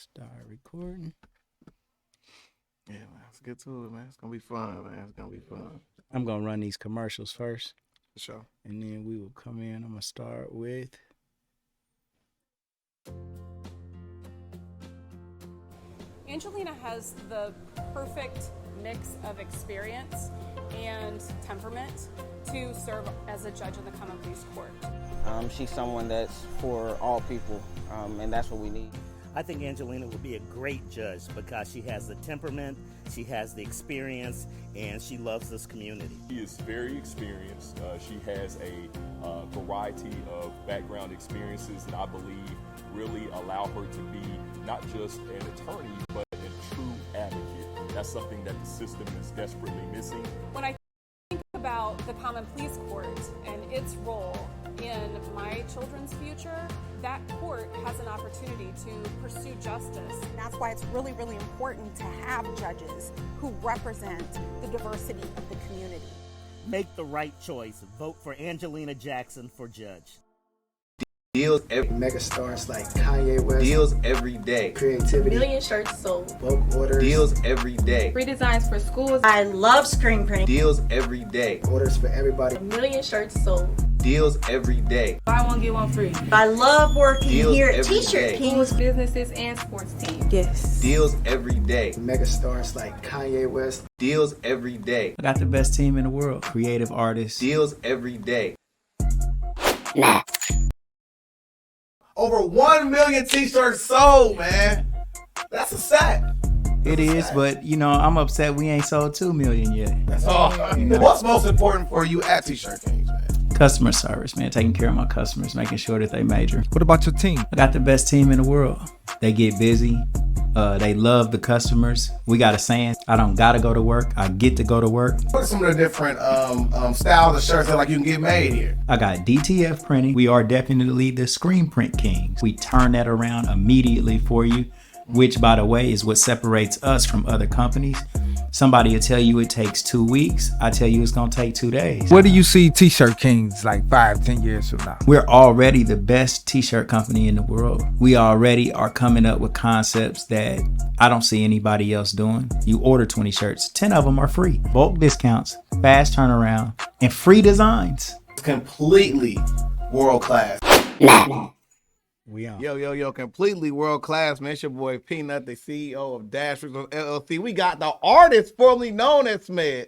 Start recording. Yeah, man. Let's get to it, man. It's gonna be fun, man. It's gonna be fun. I'm gonna run these commercials first, For sure. and then we will come in. I'm gonna start with. Angelina has the perfect mix of experience and temperament to serve as a judge in the Common Pleas Court. She's someone that's for all people, and that's what we need. I think Angelina would be a great judge because she has the temperament, she has the experience, and she loves this community. She is very experienced. She has a variety of background experiences that I believe really allow her to be not just an attorney, but a true advocate. That's something that the system is desperately missing. When I think about the Common Pleas Court and its role in my children's future, that court has an opportunity to pursue justice. And that's why it's really, really important to have judges who represent the diversity of the community. Make the right choice. Vote for Angelina Jackson for judge. Deals every megastars like Kanye West. Deals every day. Creativity. Million shirts sold. Bulk orders. Deals every day. Free designs for schools. I love screen printing. Deals every day. Orders for everybody. 1 million shirts sold. Deals every day. Buy one, get one free. I love working Deals here at every T-shirt day. Kings, businesses, and sports teams. Yes. Deals every day. Megastars like Kanye West. Deals every day. I got the best team in the world. Creative artists. Deals every day. Over 1 million t-shirts sold, man. That's a sack. It is, but you know, I'm upset we ain't sold 2 million yet. That's all. What's most important for you at T-Shirt Kings, man? Customer service, man. Taking care of my customers, making sure that they major. What about your team? I got the best team in the world. They get busy. They love the customers. We got a saying, I don't gotta go to work, I get to go to work. What are some of the different styles of shirts that like you can get made here? I got DTF printing. We are definitely the screen print kings. We turn that around immediately for you, which by the way is what separates us from other companies. Somebody will tell you it takes 2 weeks. I tell you it's gonna take 2 days. Where do you see T-Shirt Kings like 5-10 years from now? We're already the best t-shirt company in the world. We already are coming up with concepts that I don't see anybody else doing. You order 20 shirts, 10 of them are free. Bulk discounts, fast turnaround, and free designs. Completely world class. We on. Yo, completely world class, man. It's your boy Peanut, the CEO of Dash Resource LLC. We got the artist formerly known as Smed.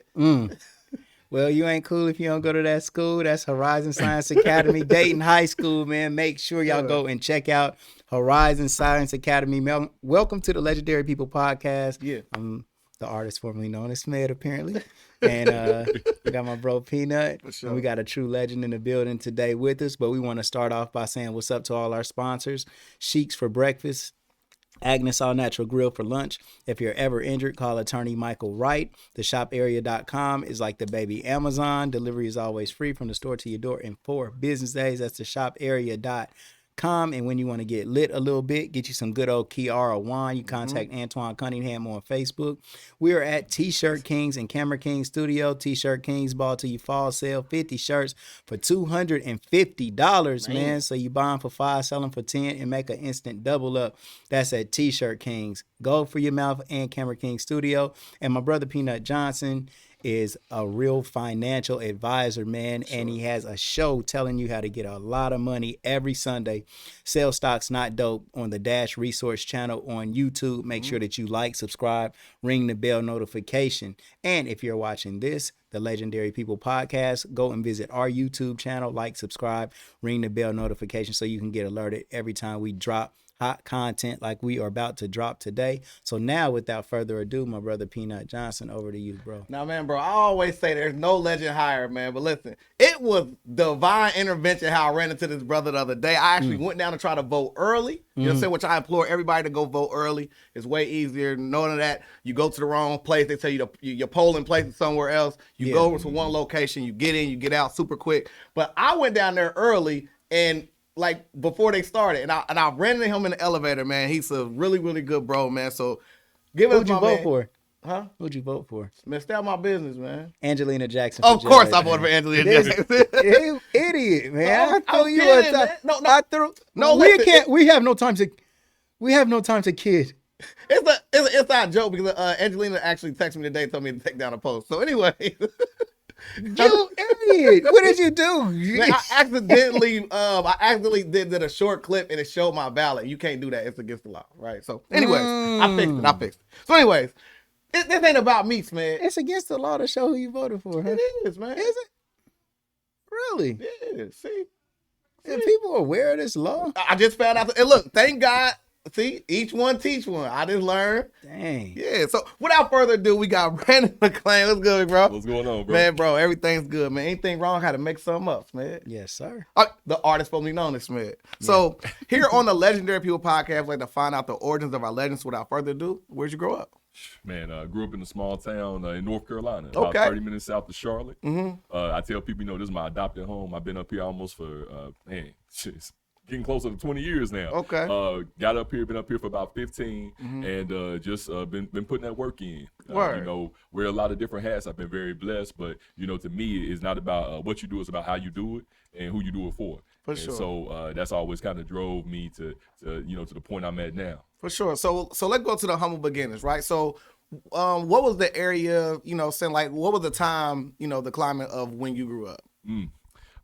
Well, you ain't cool if you don't go to that school. That's Horizon Science Academy, Dayton High School, man. Make sure y'all go and check out Horizon Science Academy. Welcome to the Legendary People Podcast. Yeah. I'm the artist formerly known as Smed, apparently. And we got my bro Peanut. Sure. And we got a true legend in the building today with us. But we want to start off by saying what's up to all our sponsors. Sheiks for breakfast. Agnes All Natural Grill for lunch. If you're ever injured, call attorney Michael Wright. TheShopArea.com is like the baby Amazon. Delivery is always free from the store to your door in 4 business days. That's TheShopArea.com. And when you want to get lit a little bit, get you some good old Kiara wine, you contact Antoine Cunningham on Facebook. We are at T-Shirt Kings and Camera King Studio. T-Shirt Kings ball till you fall sale. 50 shirts for $250, man. So you buy them for 5, sell them for 10, and make an instant double up. That's at T-Shirt Kings. Go for your mouth and Camera King Studio. And my brother Peanut Johnson is a real financial advisor, man, and he has a show telling you how to get a lot of money every Sunday. Sell Stocks Not Dope on the Dash Resource channel on YouTube. Make sure that you like, subscribe, ring the bell notification. And if you're watching this, the Legendary People Podcast, go and visit our YouTube channel, like, subscribe, ring the bell notification so you can get alerted every time we drop hot content like we are about to drop today. So now, without further ado, my brother Peanut Johnson, over to you, bro. Now, man, bro, I always say there's no legend higher, man. But listen, it was divine intervention how I ran into this brother the other day. I actually went down to try to vote early. You know what I'm saying? Which I implore everybody to go vote early. It's way easier. Knowing that you go to the wrong place, they tell you your polling place is somewhere else. You go to one location, you get in, you get out super quick. But I went down there early and like before they started, and I ran into him in the elevator, man. He's a really, really good bro, man. So give us Who'd you vote for? Huh? Who'd you vote for? Man, stay out of my business, man. Angelina Jackson. Of course I voted for Angelina Jackson. You idiot, man. I threw you a time. No, I threw. No, we have no time to. We have no time to kid. It's an inside joke because Angelina actually texted me today and told me to take down a post. So anyway. You idiot. What did you do? Man, I accidentally did a short clip and it showed my ballot. You can't do that. It's against the law, right? So anyways, I fixed it. So anyways, this ain't about me, man. It's against the law to show who you voted for, huh? It is, man. Is it? Really? It is. See? If people are aware of this law? I just found out. And look, thank God. See, each one teach one. I just learned. Dang. Yeah. So without further ado, we got Brandon McClain. What's good, bro? What's going on, bro? Man, bro, everything's good, man. Anything wrong? I had to make something up, man. Yes, sir. The artist formerly known as Smith. So here on the Legendary People podcast, we like to find out the origins of our legends. Without further ado, where'd you grow up? Man, I grew up in a small town in North Carolina, about 30 minutes south of Charlotte. I tell people, this is my adopted home. I've been up here almost for, getting closer to 20 years now. Okay. Got up here, been up here for about 15, and just been putting that work in. Wear a lot of different hats. I've been very blessed, but to me, it's not about what you do; it's about how you do it and who you do it for. For sure. So that's always kind of drove me to the point I'm at now. For sure. So let's go to the humble beginnings, right? So, what was the area, saying like, what was the time, the climate of when you grew up?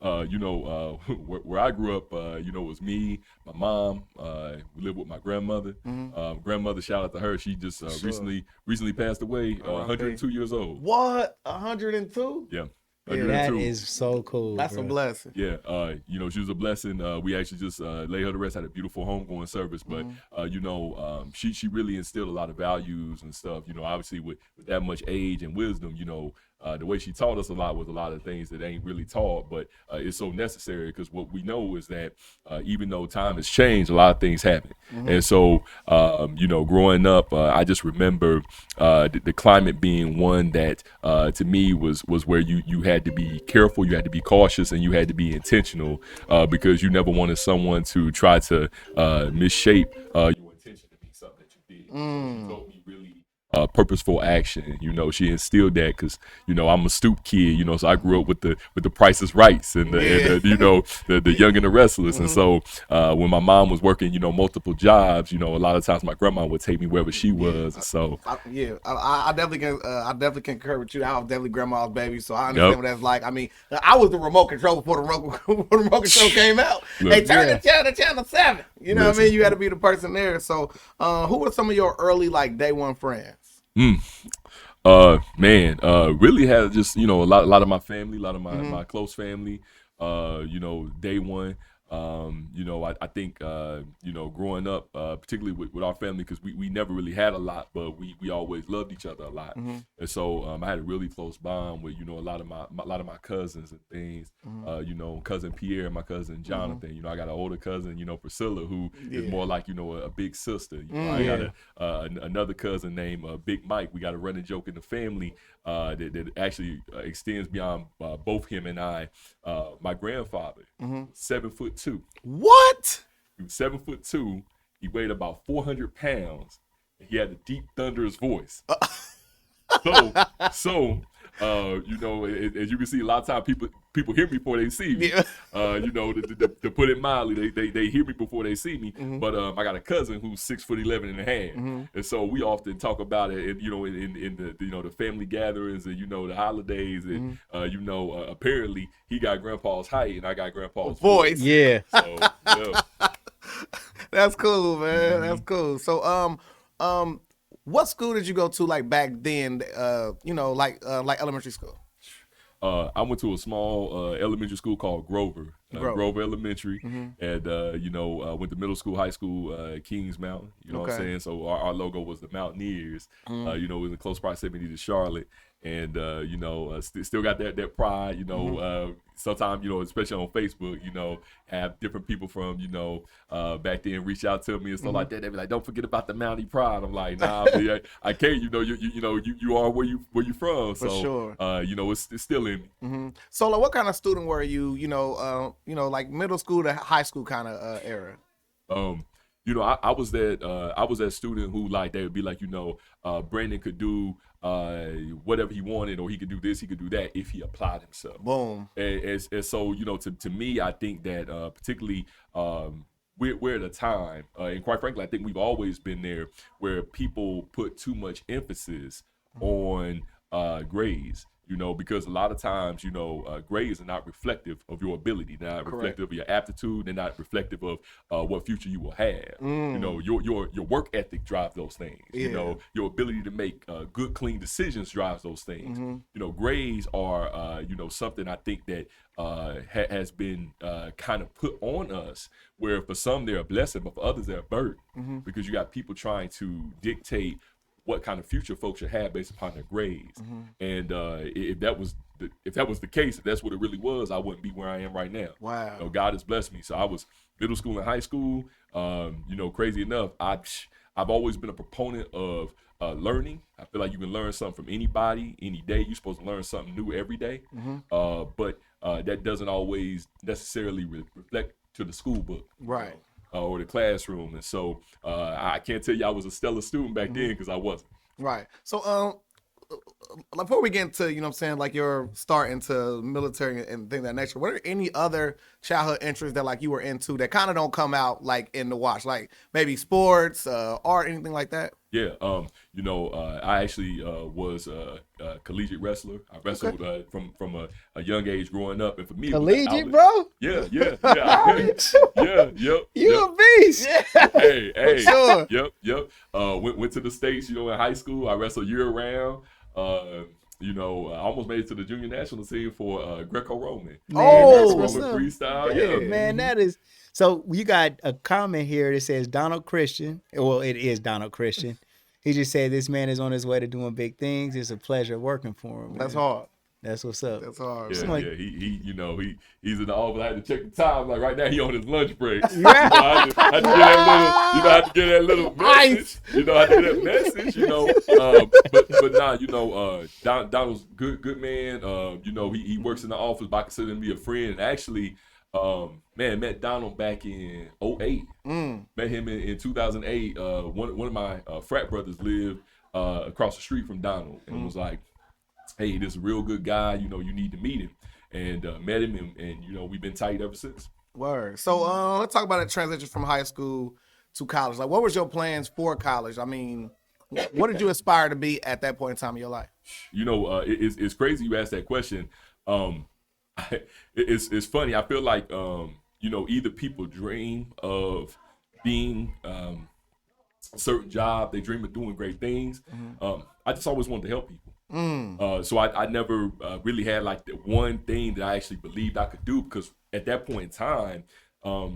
Where I grew up, it was me, my mom. We lived with my grandmother. Grandmother, shout out to her. She just recently passed away, 102 years old. What? 102? Yeah. That is so cool. That's a blessing. Yeah, she was a blessing. We actually just lay her to rest, had a beautiful homegoing service. But she really instilled a lot of values and stuff. Obviously with that much age and wisdom, the way she taught us a lot was a lot of things that ain't really taught, but it's so necessary because what we know is that even though time has changed, a lot of things happen. And so, growing up, I just remember the climate being one that to me was where you had to be careful, you had to be cautious, and you had to be intentional because you never wanted someone to try to misshape your intention to be something that you did. She told me really purposeful action. She instilled that because I'm a stoop kid. So I grew up with the Price is Rights and the Young and the Restless. And so when my mom was working multiple jobs, a lot of times my grandma would take me wherever she was. And so I definitely concur with you. I was definitely grandma's baby, so I understand what that's like. I mean, I was the remote control before the remote control came out. Hey, turn the channel to channel 7. You know what I mean? You had to be the person there. So who were some of your early day one friends? Really had just a lot of my family, a lot of my close family, day one. I think growing up, particularly with our family, because we never really had a lot, but we always loved each other a lot. And so I had a really close bond with a lot of my cousins and things. Cousin Pierre, my cousin Jonathan. I got an older cousin, Priscilla, who is more like a big sister. I got another cousin named Big Mike. We got a running joke in the family that actually extends beyond both him and I. My grandfather, 7'2". What? He was 7'2". He weighed about 400 pounds. And he had a deep, thunderous voice. So, as you can see, a lot of times people hear me before they see me. To put it mildly, they hear me before they see me. But I got a cousin who's 6'11" and a half, and so we often talk about it. In the family gatherings and the holidays, and apparently he got grandpa's height and I got grandpa's voice. Yeah. So, yeah. That's cool, man. That's cool. So what school did you go to back then? Like elementary school. I went to a small elementary school called Grover Elementary, and went to middle school, high school, Kings Mountain. You know what I'm saying? So our logo was the Mountaineers. It was in close proximity to Charlotte, and still got that pride. Sometimes especially on Facebook, have different people from back then reach out to me and stuff like that. They be like, "Don't forget about the Mountie pride." I'm like, "Nah, I can't." You are where you from. For sure. It's still in me. So what kind of student were you? Like middle school to high school kind of era. I was that student who they would be like, Brandon could do whatever he wanted, or he could do this, he could do that if he applied himself. Boom. And so to me, I think that particularly we're at a time, and quite frankly, I think we've always been there, where people put too much emphasis on grades. Because a lot of times, grades are not reflective of your ability. They're not reflective of your aptitude. They're not reflective of what future you will have. Your work ethic drives those things. Yeah. Your ability to make good, clean decisions drives those things. Grades are, something I think that has been kind of put on us, where for some they're a blessing, but for others they're a burden, because you got people trying to dictate what kind of future folks should have based upon their grades. And if that was the case, if that's what it really was, I wouldn't be where I am right now. Wow. God has blessed me. So I was middle school and high school. Crazy enough, I've always been a proponent of learning. I feel like you can learn something from anybody, any day. You're supposed to learn something new every day. But that doesn't always necessarily reflect to the school book. Right. Or the classroom. And so I can't tell you I was a stellar student back then, because I wasn't. Right. So before we get into, like your start into military and things of that nature, what are any other childhood interests that like you were into that kind of don't come out like in the watch, like maybe sports, art, anything like that? Yeah, I actually was a collegiate wrestler. I wrestled from a young age growing up, and for me, collegiate, bro. Yeah. Yep. You a beast. Hey. Sure. Yep. Went to the States, in high school. I wrestled year round. I almost made it to the junior national team for Greco-Roman. Greco-Roman freestyle. Yeah, man, that is. So you got a comment here that says Donald Christian. Well, it is Donald Christian. He just said this man is on his way to doing big things. It's a pleasure working for him. Man. That's hard. That's what's up. That's hard. Yeah, he's in the office. I had to check the time. Like right now, he on his lunch break. Yeah. I had to get that little message. I did that message. But Donald's good man. He works in the office, but I consider him to be a friend. And actually, met Donald back in 2008. Met him in 2008. One of my frat brothers lived across the street from Donald, and was like, hey, this is a real good guy, you need to meet him. And met him, and we've been tight ever since. Word. So let's talk about that transition from high school to college. Like, what was your plans for college? I mean, what did you aspire to be at that point in time in your life? It's crazy you asked that question. It's funny. I feel like, either people dream of being a certain job, they dream of doing great things. I just always wanted to help people. So I never really had like the one thing that I actually believed I could do, because at that point in time, I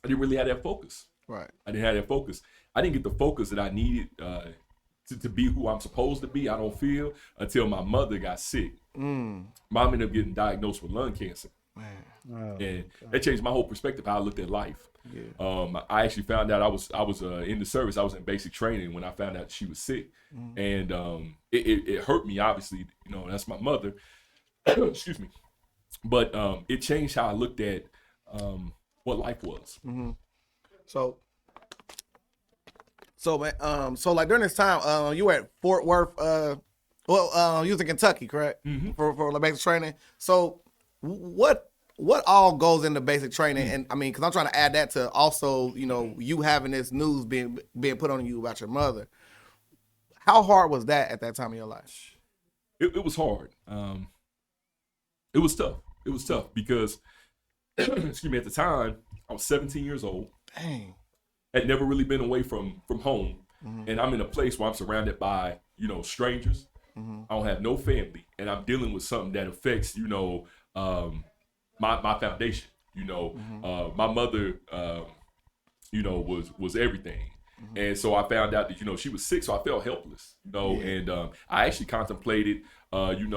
didn't really have that focus. Right. I didn't have that focus. I didn't get the focus that I needed to be who I'm supposed to be, I don't feel, until my mother got sick. Mom ended up getting diagnosed with lung cancer. Man. And that changed my whole perspective, how I looked at life. Yeah. I actually found out I was in the service. I was in basic training when I found out she was sick, and it hurt me. Obviously, that's my mother. Excuse me, but it changed how I looked at what life was. So like during this time, you were at Fort Worth. You was in Kentucky, correct? For like basic training. So what all goes into basic training? And I mean, because I'm trying to add that to also, you having this news being put on you about your mother. How hard was that at that time in your life? It was hard. It was tough. It was tough because, excuse me, at the time I was 17 years old. Dang. Had never really been away from home, and I'm in a place where I'm surrounded by strangers. I don't have no family, and I'm dealing with something that affects my foundation. My mother was everything. And so I found out that she was sick, so I felt helpless. And I actually contemplated what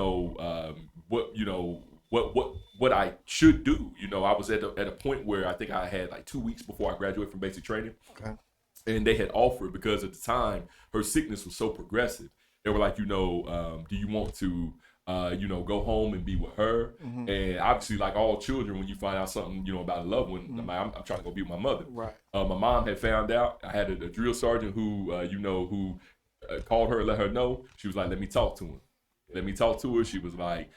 I should do. I was at a point where I think I had like 2 weeks before I graduated from basic training. Okay. And they had offered, because at the time her sickness was so progressive, they were like, do you want to go home and be with her? And obviously, like all children, when you find out something, about a loved one, I'm trying to go be with my mother. Right. My mom had found out. I had a drill sergeant who called her and let her know. She was like, let me talk to him. Let me talk to her. She was like,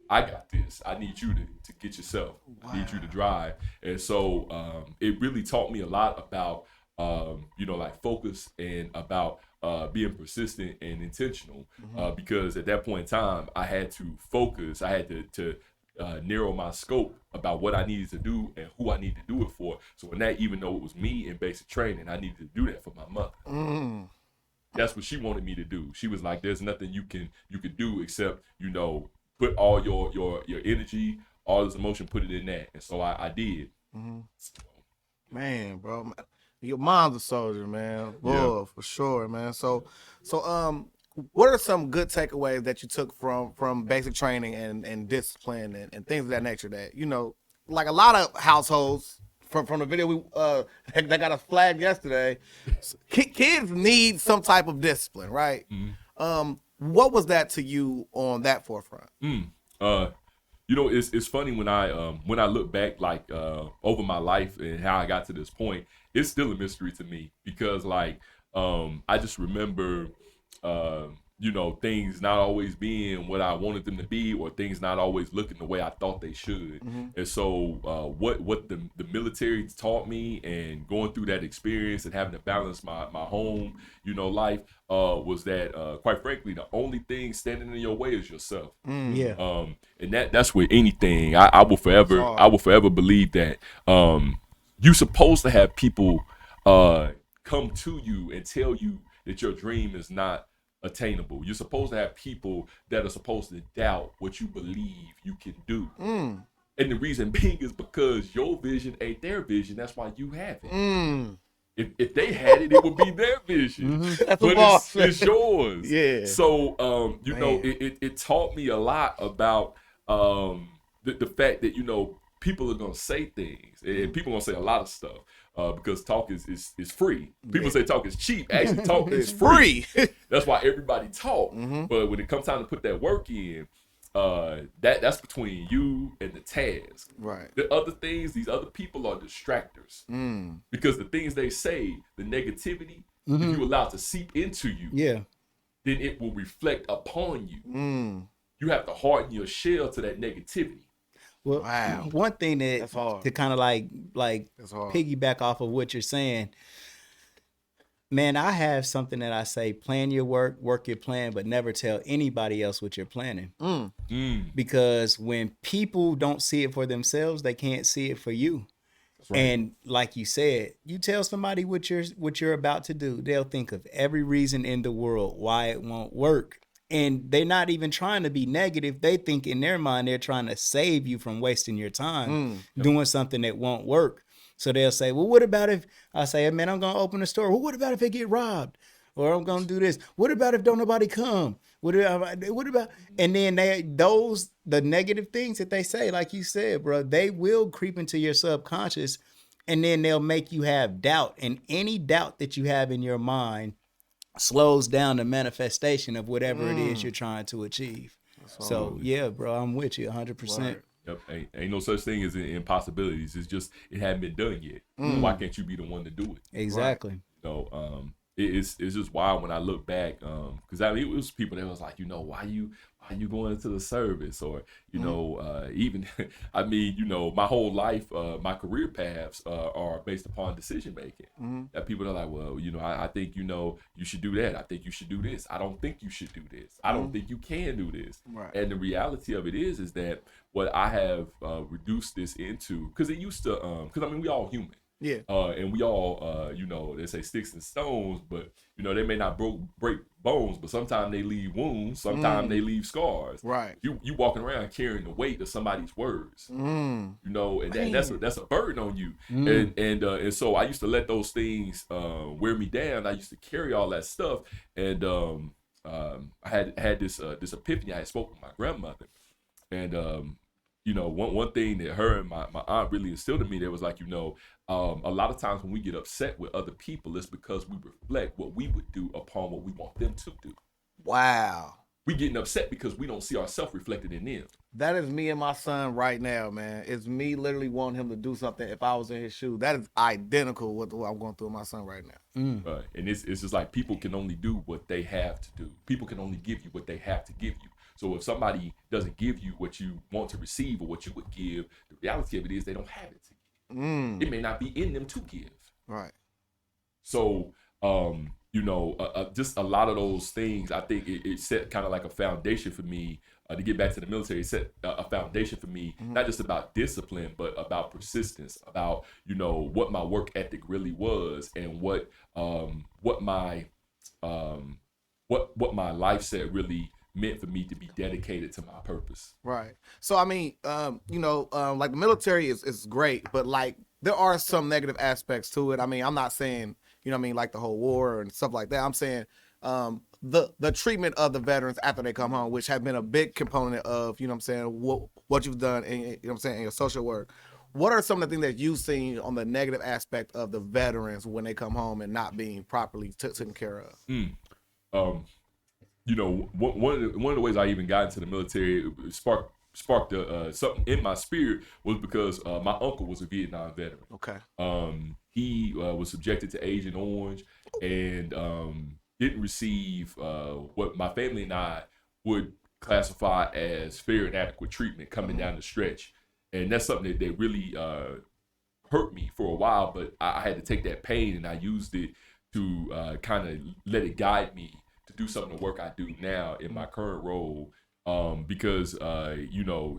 I got this. I need you to get yourself. Wow. I need you to drive. And so it really taught me a lot about, like focus and about being persistent and intentional. Because at that point in time, I had to focus. I had to narrow my scope about what I needed to do and who I needed to do it for. So in that, even though it was me in basic training, I needed to do that for my mother. That's what she wanted me to do. She was like, "There's nothing you can do except put all your energy, all this emotion, put it in that." And so I did. Man, bro, your mom's a soldier, man. Boy, for sure, man. So, what are some good takeaways that you took from basic training and discipline and things of that nature that, like a lot of households from the video that got us flagged yesterday, kids need some type of discipline, right? What was that to you on that forefront? It's funny when I look back over my life and how I got to this point, it's still a mystery to me because I just remember things not always being what I wanted them to be, or things not always looking the way I thought they should. And so what the military taught me, and going through that experience and having to balance my home life, was that quite frankly, the only thing standing in your way is yourself. And that's with anything. I will forever believe that you're supposed to have people come to you and tell you that your dream is not attainable. You're supposed to have people that are supposed to doubt what you believe you can do. And the reason being is because your vision ain't their vision. That's why you have it. If they had it, it would be their vision. That's but it's yours. Yeah. So it taught me a lot about the fact that people are gonna say things, and people are gonna say a lot of stuff. Because talk is free. People say talk is cheap. Actually, talk is free. That's why everybody talk. But when it comes time to put that work in, that's between you and the task. Right. The other things, these other people are distractors. Because the things they say, the negativity, if you allow it to seep into you, then it will reflect upon you. You have to harden your shell to that negativity. Well, one thing that to kind of like piggyback off of what you're saying, man, I have something that I say: plan your work your plan, but never tell anybody else what you're planning. Because when people don't see it for themselves, they can't see it for you. Right. And like you said, you tell somebody what you're about to do, they'll think of every reason in the world why it won't work. And they're not even trying to be negative. They think in their mind they're trying to save you from wasting your time doing something that won't work. So they'll say, well, what about if I say, man, I'm going to open a store. Well, what about if it get robbed? Or I'm going to do this. What about if don't nobody come? What about? And then the negative things that they say, like you said, bro, they will creep into your subconscious, and then they'll make you have doubt. And any doubt that you have in your mind slows down the manifestation of whatever it is you're trying to achieve. So yeah, bro, I'm with you 100%. Right. Yep. Ain't no such thing as impossibilities. It's just it hadn't been done yet. Why can't you be the one to do it? Exactly. Right. It's just wild when I look back, because it was people that was like, why you going into the service, or even my whole life, my career paths are based upon decision making. That people are like, well, I think you should do that. I think you should do this. I don't think you should do this. I don't think you can do this. Right. And the reality of it is that what I have reduced this into, because it used to, because we all human. Yeah. And we all, they say sticks and stones, but they may not break bones, but sometimes they leave wounds. Sometimes they leave scars. Right. You walking around carrying the weight of somebody's words. And that's a burden on you. And so I used to let those things wear me down. I used to carry all that stuff, and I had this epiphany. I had spoken with my grandmother, and one thing that her and my aunt really instilled in me, that was like, a lot of times when we get upset with other people, it's because we reflect what we would do upon what we want them to do. Wow. We getting upset because we don't see ourselves reflected in them. That is me and my son right now, man. It's me literally wanting him to do something if I was in his shoes. That is identical with what I'm going through with my son right now. And it's just like people can only do what they have to do. People can only give you what they have to give you. So if somebody doesn't give you what you want to receive or what you would give, the reality of it is they don't have it to give. It may not be in them to give. Right. So, just a lot of those things, I think it set kind of like a foundation for me to get back to the military. It set a foundation for me, not just about discipline, but about persistence, about, what my work ethic really was and what my life set really meant for me to be dedicated to my purpose. Right. So, I mean, like the military is great, but like there are some negative aspects to it. I mean, I'm not saying, like the whole war and stuff like that. I'm saying the treatment of the veterans after they come home, which have been a big component of, what you've done in, in your social work. What are some of the things that you've seen on the negative aspect of the veterans when they come home and not being properly taken care of? One of the ways I even got into the military sparked something in my spirit was because my uncle was a Vietnam veteran. Okay. He was subjected to Agent Orange and didn't receive what my family and I would classify as fair and adequate treatment coming down the stretch. And that's something that really hurt me for a while, but I had to take that pain and I used it to kind of let it guide me to do some of the work I do now in my current role. Because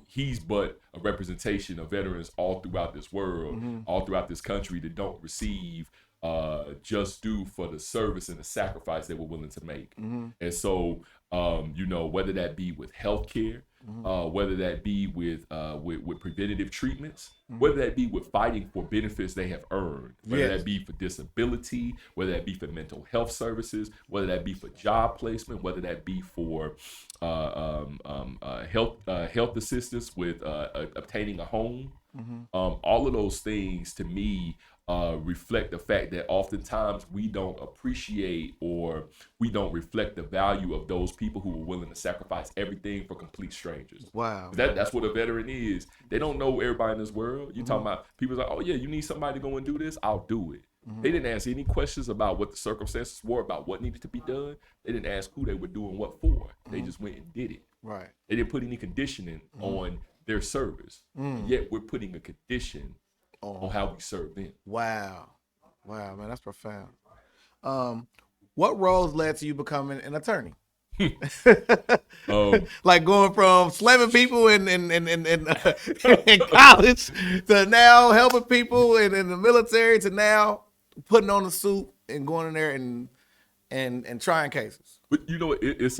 he's but a representation of veterans all throughout this world, all throughout this country that don't receive just due for the service and the sacrifice they were willing to make. And so, whether that be with healthcare, whether that be with preventative treatments, whether that be with fighting for benefits they have earned, whether that be for disability, whether that be for mental health services, whether that be for job placement, whether that be for health assistance with obtaining a home. All of those things to me reflect the fact that oftentimes we don't appreciate or we don't reflect the value of those people who were willing to sacrifice everything for complete strangers. Wow. That's what a veteran is. They don't know everybody in this world. You talking about people like, oh yeah, you need somebody to go and do this? I'll do it. They didn't ask any questions about what the circumstances were, about what needed to be done. They didn't ask who they were doing what for. They just went and did it. Right. They didn't put any conditioning on their service. Yet we're putting a condition on how we serve them. Wow, man, that's profound. What roles led to you becoming an attorney? Like going from slamming people in college to now helping people in the military to now putting on a suit and going in there and trying cases. But it's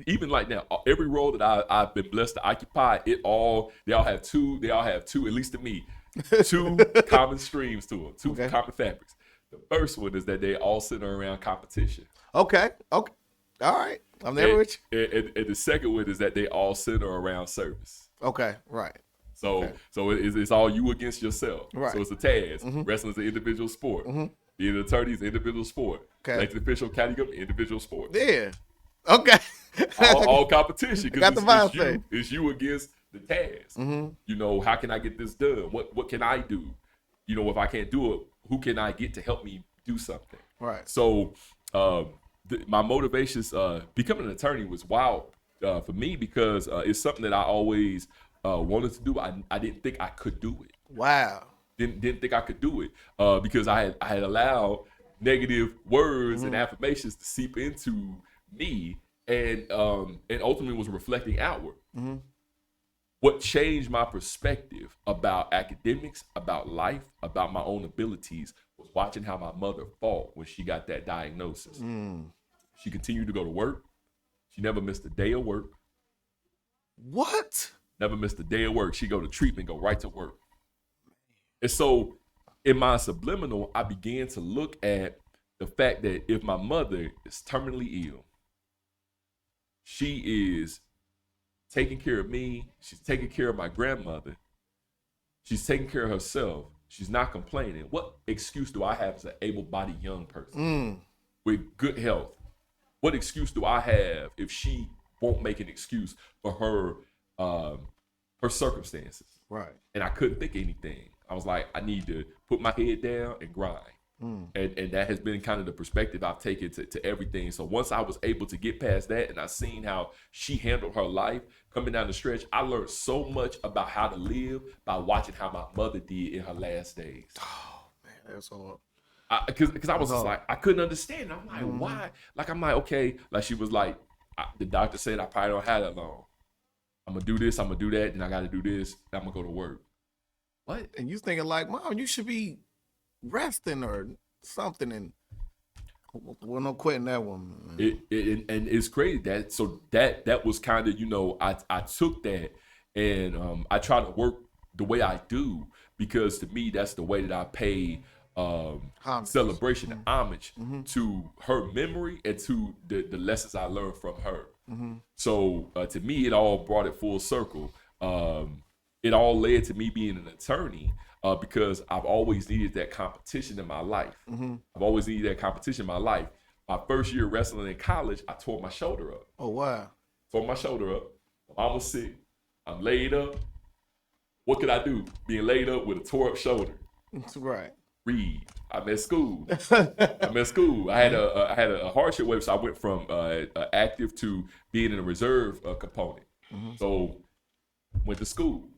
even like now, every role that I've been blessed to occupy, they all have two, at least to me, two common streams to them, two common fabrics. The first one is that they all center around competition. Okay. All right. I'm there with you. And the second one is that they all center around service. Okay. Right. So it's all you against yourself. Right. So it's a task. Wrestling's an individual sport. Being an attorney is an individual sport. Okay. Elected official, county government, individual sport. Yeah. Okay. all competition. Got the vibe. It's you against the task. How can I get this done? What can I do? If I can't do it, who can I get to help me do something? Right. So my motivations becoming an attorney was wild for me because it's something that I always wanted to do. I didn't think I could do it. Wow. Didn't think I could do it because I had allowed negative words and affirmations to seep into me and ultimately was reflecting outward. What changed my perspective about academics, about life, about my own abilities was watching how my mother fought when she got that diagnosis. She continued to go to work. She never missed a day of work. What? Never missed a day of work. She go to treatment, go right to work. And so in my subliminal, I began to look at the fact that if my mother is terminally ill, she is taking care of me, she's taking care of my grandmother, she's taking care of herself, she's not complaining. What excuse do I have as an able-bodied young person with good health? What excuse do I have if she won't make an excuse for her circumstances? Right. And I couldn't think of anything. I was like, I need to put my head down and grind. And that has been kind of the perspective I've taken to everything. So once I was able to get past that and I seen how she handled her life coming down the stretch, I learned so much about how to live by watching how my mother did in her last days. Oh, man, that's hard. Because I was just like, I couldn't understand. I'm like, why? Like, I'm like, okay. Like, she was like, the doctor said I probably don't have that long. I'm going to do this, I'm going to do that, then I got to do this, then I'm going to go to work. What? And you thinking like, Mom, you should be resting or something, and well, no quitting that one. And it's crazy that was kind of, you know, I took that and I try to work the way I do, because to me that's the way that I pay celebration and homage to her memory and to the lessons I learned from her. So to me, it all brought it full circle. It all led to me being an attorney. Because I've always needed that competition in my life. I've always needed that competition in my life. My first year wrestling in college, I tore my shoulder up. Oh, wow. Tore my shoulder up. My mom was sick. I'm laid up. What could I do? Being laid up with a tore up shoulder. Right. Read. I'm at school. I had a hardship wave, so I went from active to being in a reserve component. So went to school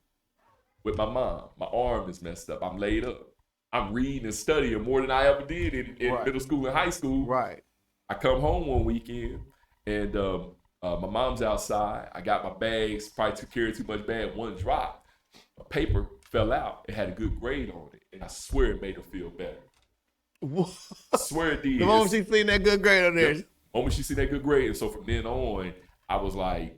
with my mom. My arm is messed up. I'm laid up. I'm reading and studying more than I ever did in middle school and high school. Right. I come home one weekend and my mom's outside. I got my bags, probably took care of too much bag. One dropped. A paper fell out. It had a good grade on it. And I swear it made her feel better. I swear it did. The moment she seen that good grade on there. The moment she seen that good grade. And so from then on, I was like,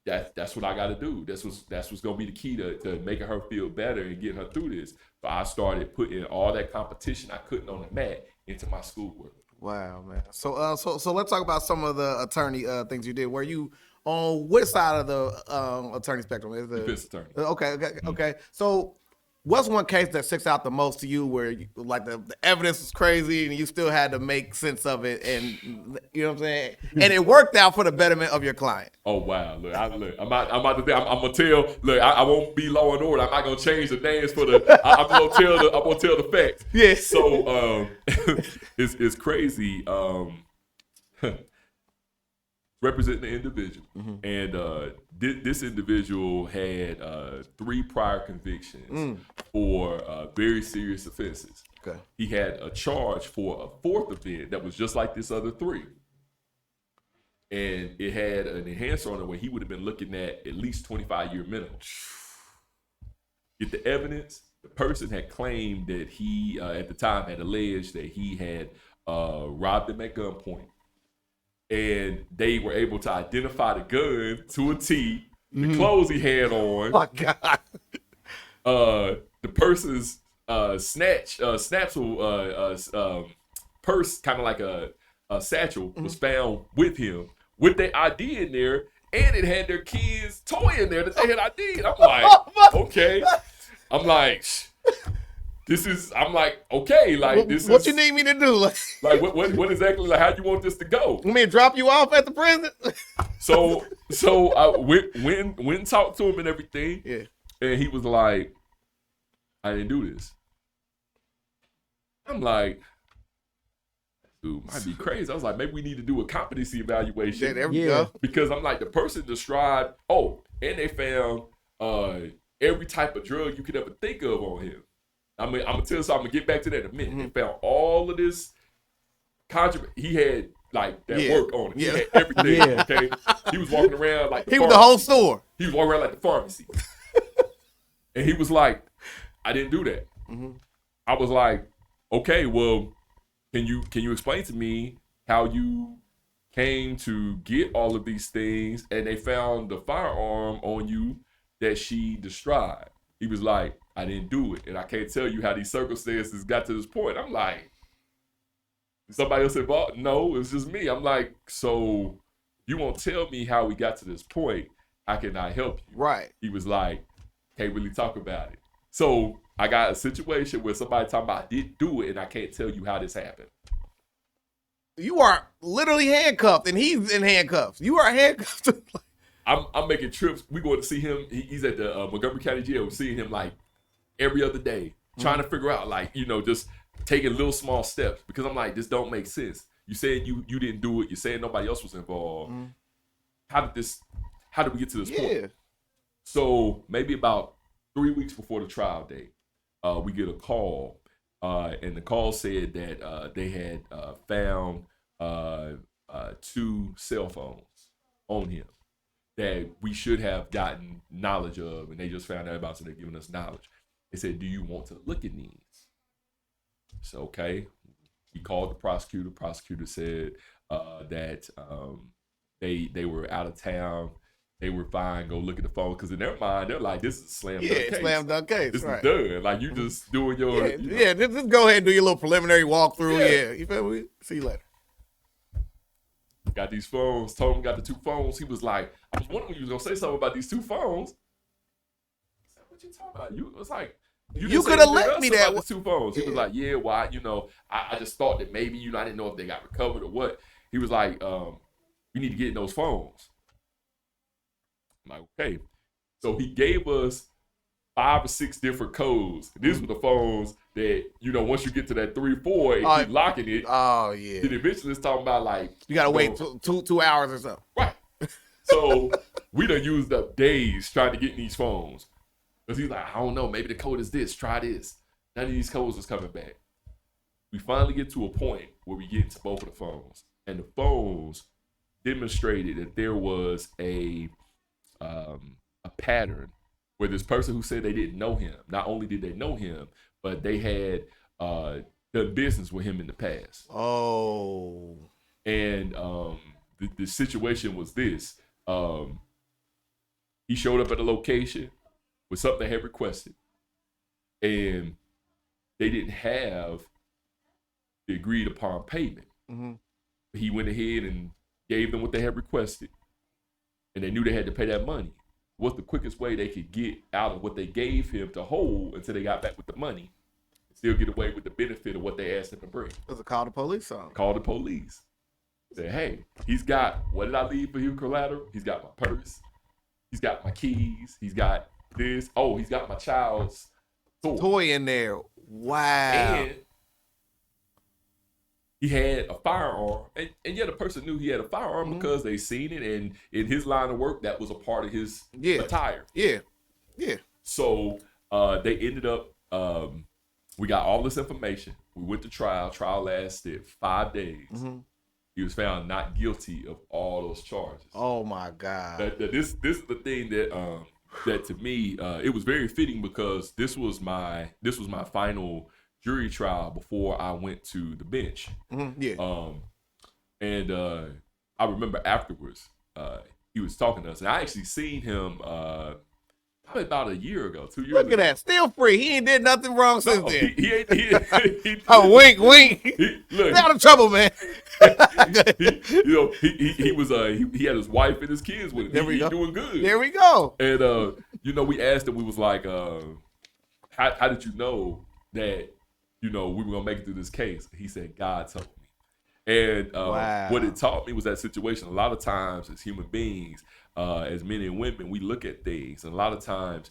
that's what I got to do. That's what's gonna be the key to making her feel better and getting her through this. So I started putting all that competition I couldn't on the mat into my schoolwork. Wow, man. So let's talk about some of the attorney things you did. Were you on which side of the attorney spectrum? Is it defense attorney? Okay. So what's one case that sticks out the most to you where you, like the evidence was crazy and you still had to make sense of it, and you know what I'm saying? And it worked out for the betterment of your client. Oh wow! Look, I'm about to. I'm gonna tell. Look, I won't be Law and Order. I'm not gonna change the names for the. I'm gonna tell the facts. Yeah. So it's crazy. Representing the individual, and this individual had 3 prior convictions for very serious offenses. Okay. He had a charge for a 4th offense that was just like this other 3, and it had an enhancer on it where he would have been looking at least 25-year minimum. Get the evidence. The person had claimed that he, at the time, had alleged that he had robbed him at gunpoint. And they were able to identify the gun to a T, the clothes he had on. Oh my God. The person's snatchel purse, kind of like a satchel, was found with him with their ID in there, and it had their kids' toy in there that they had ID'd. I'm like, okay. I'm like, okay, like this what is, you need me to do? like what exactly, like how you want this to go? You mean drop you off at the prison? So I went and talked to him and everything. Yeah. And he was like, I didn't do this. I'm like, dude, might be crazy. I was like, maybe we need to do a competency evaluation. There we go. Because I'm like, the person described, and they found every type of drug you could ever think of on him. I'm gonna tell you something. I'm gonna get back to that in a minute. They found all of this contraband. He had like that work on it. He had everything. Okay, he was walking around like he was the whole store. He was walking around like the pharmacy, and he was like, "I didn't do that." I was like, "Okay, well, can you explain to me how you came to get all of these things?" And they found the firearm on you that she described. He was like, I didn't do it. And I can't tell you how these circumstances got to this point. I'm like, somebody else involved? No, it's just me. I'm like, so you won't tell me how we got to this point. How can I help you? Right. He was like, can't really talk about it. So I got a situation where somebody talking about I didn't do it and I can't tell you how this happened. You are literally handcuffed and he's in handcuffs. You are handcuffed. I'm making trips. We going to see him. He's at the Montgomery County Jail. We're seeing him like every other day, trying to figure out, like, you know, just taking little small steps because I'm like, this don't make sense. You saying you didn't do it. You're saying nobody else was involved. How did we get to this point? So maybe about 3 weeks before the trial date, we get a call, and the call said that they had found 2 cell phones on him that we should have gotten knowledge of, and they just found out about, so they're giving us knowledge. They said, do you want to look at these? So, okay. He called the prosecutor. Prosecutor said that they were out of town. They were fine. Go look at the phone, because in their mind, they're like, this is a slam dunk case. Slam dunk case. This right. is done. Like, you just doing your... Just go ahead and do your little preliminary walkthrough. Yeah. You feel me? See you later. Got these phones. Told him got the 2 phones. He was like, I was wondering if you was going to say something about these 2 phones. I said, what you talking about? You was like... You could have let me that. The 2 phones. He was like, yeah, well, I just thought that maybe, I didn't know if they got recovered or what. He was like, we need to get in those phones. I'm like, okay. So he gave us 5 or 6 different codes. These were the phones that, once you get to that 3, 4, and keep locking it. Oh, yeah. Then eventually it's talking about like... You got to wait 2 hours or something. Right. So we done used up days trying to get in these phones. Because he's like, I don't know, maybe the code is this, try this. None of these codes was coming back. We finally get to a point where we get into both of the phones. And the phones demonstrated that there was a pattern where this person who said they didn't know him, not only did they know him, but they had done business with him in the past. Oh. And the situation was this. He showed up at a location with something they had requested, and they didn't have the agreed upon payment. He went ahead and gave them what they had requested, and they knew they had to pay that money. What's the quickest way they could get out of what they gave him to hold until they got back with the money, and still get away with the benefit of what they asked him to bring? Was it call the police on? Call the police. Say, hey, he's got, what did I leave for you, collateral? He's got my purse. He's got my keys. He's got this. Oh, he's got my child's toy in there. Wow. And he had a firearm. And yet a person knew he had a firearm because they seen it. And in his line of work, that was a part of his attire. Yeah. So they ended up, we got all this information. We went to trial. Trial lasted 5 days. He was found not guilty of all those charges. Oh, my God. This is the thing that to me, it was very fitting, because this was my final jury trial before I went to the bench. And I remember afterwards, he was talking to us, and I actually seen him probably about a year ago, 2 years ago. Look at that, still free. He ain't did nothing wrong since then. He ain't. Oh, wink. Stay out of trouble, man. He had his wife and his kids with him. He doing good. There we go. And we asked him. We was like, how did you know that we were gonna make it through this case? He said, God told me. And what it taught me was that situation. A lot of times, as human beings, as men and women, we look at things, and a lot of times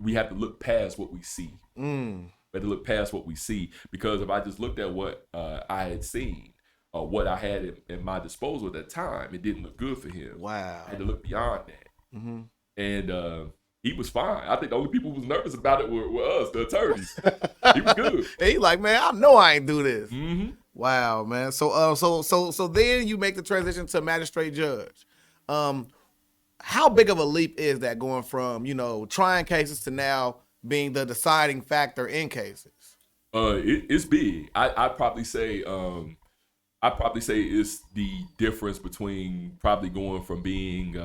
we have to look past what we see. We have to look past what we see, because if I just looked at what I had seen, what I had in my disposal at that time, it didn't look good for him. Wow. I had to look beyond that. And he was fine. I think the only people who was nervous about it were us, the attorneys. He was good. And he like, man, I know I ain't do this. Wow, man. So then you make the transition to magistrate judge. How big of a leap is that, going from trying cases to now being the deciding factor in cases? It's big. I'd probably say it's the difference between probably going from being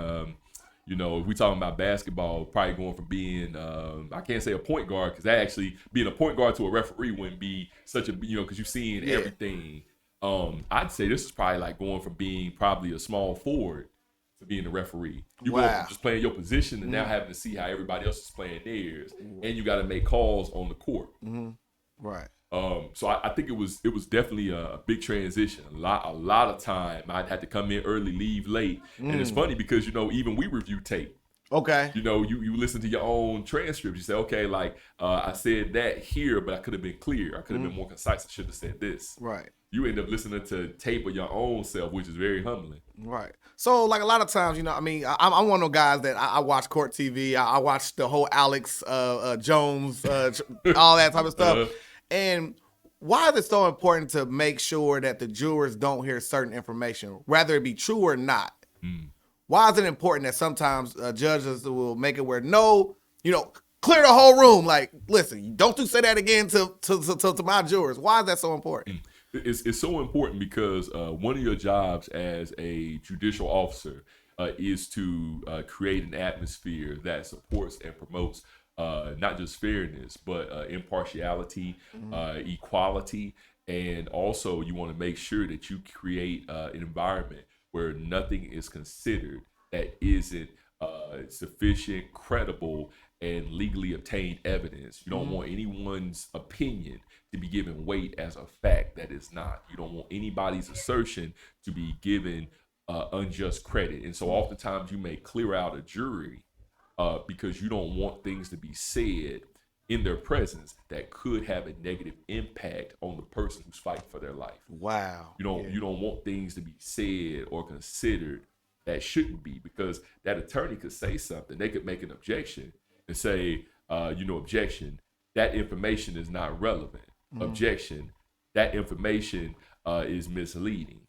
if we talking about basketball, probably going from being I can't say a point guard, because that actually being a point guard to a referee wouldn't be such a because you're seeing everything. I'd say this is probably like going from being probably a small forward to being a referee. You go from just playing your position and now having to see how everybody else is playing theirs, and you got to make calls on the court. Right. So I think it was definitely a big transition. A lot of time I'd had to come in early, leave late, and it's funny because even we review tape. Okay. You know, you listen to your own transcripts. You say, okay, like I said that here, but I could have been clear. I could have been more concise. I should have said this. Right. You end up listening to tape of your own self, which is very humbling. Right. So, like a lot of times, you know, I mean, I'm one of those guys that I watch court TV. I watch the whole Alex Jones, all that type of stuff. And why is it so important to make sure that the jurors don't hear certain information, whether it be true or not? Why is it important that sometimes judges will make it where no, you know, clear the whole room? Like, listen, don't you say that again to my jurors. Why is that so important? It's so important because one of your jobs as a judicial officer is to create an atmosphere that supports and promotes not just fairness, but impartiality, equality, and also you want to make sure that you create an environment where nothing is considered that isn't sufficient, credible, and legally obtained evidence. You don't want anyone's opinion to be given weight as a fact that is not. You don't want anybody's assertion to be given unjust credit. And so oftentimes you may clear out a jury because you don't want things to be said in their presence that could have a negative impact on the person who's fighting for their life. Wow. You don't want things to be said or considered that shouldn't be, because that attorney could say something. They could make an objection and say, objection, that information is not relevant. Objection, that information is misleading.